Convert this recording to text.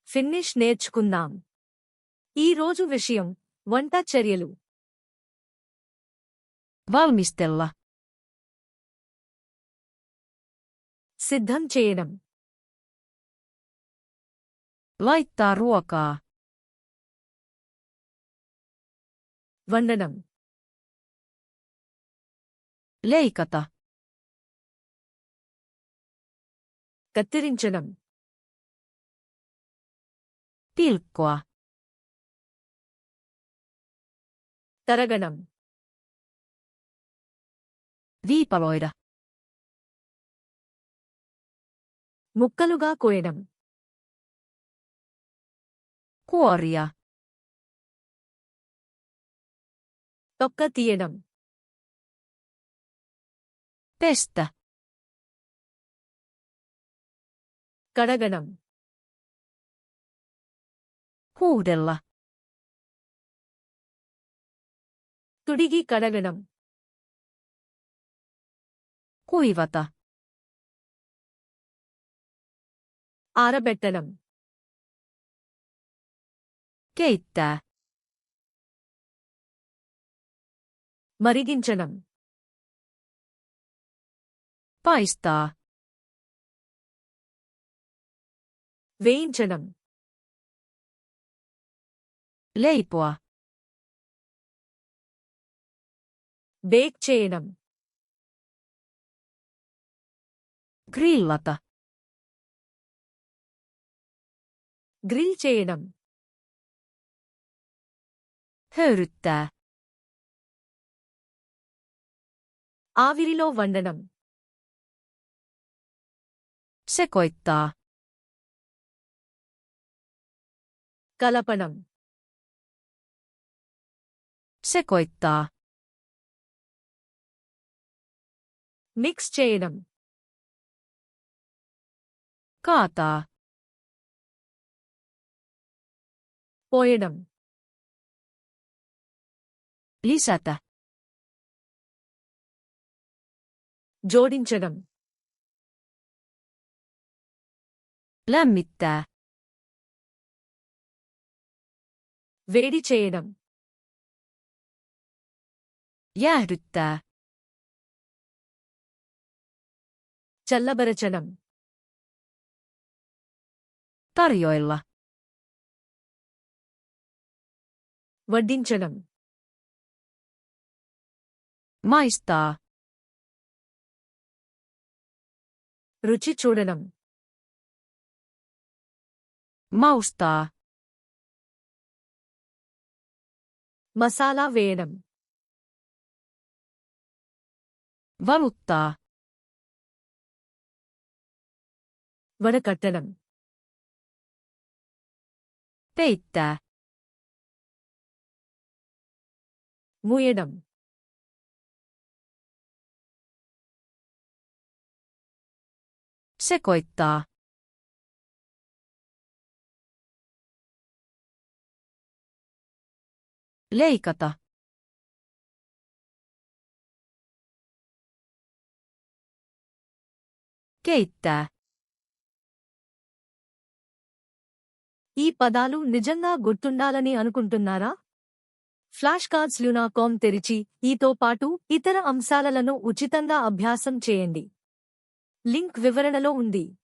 ఫిన్నిష్ నేర్చుకుందాం. ఈ రోజు విషయం వంట చర్యలు. valmistella, సిద్ధం చేయడం. laittaa ruokaa, వండడం. leikata, కత్తిరించడం. pilkkoa, తరగడం. viipaloida, ముక్కలుగా కోయడం. kuoria, తొక్క తీయడం. pestä, కడగడం. huudella, తుడిగి కడగడం. kuivata, ఆరబెట్టడం. keittää, మరిగించడం. paistaa, వేయించడం. leipoa, బేక్ చేయడం. grillata, గ్రిల్ చేయడం. höyryttää, ఆవిరిలో వండడం. sekoittaa, కలపడం. sekoittaa, మిక్స్ చేయడం. kaataa, పోయడం. lisätä, జోడించడం. lämmittää, వేడి చేయడం. jäähdyttää, చల్లబరచడం. tarjoilla, వడ్డించడం. maistaa, రుచి చూడడం. maustaa, మసాలా వేయడం. valuttaa, వడకట్టడం. peittää, మూయడం. sekoittaa, leikata, keittää, ఈ పదాలు నిజంగా గుర్తుండాలని అనుకుంటున్నారా? FlashcardsLuna.com తెరిచి ఈతో పాటు ఇతర అంశాలను ఉచితంగా అభ్యాసం చేయండి. లింక్ వివరణలో ఉంది.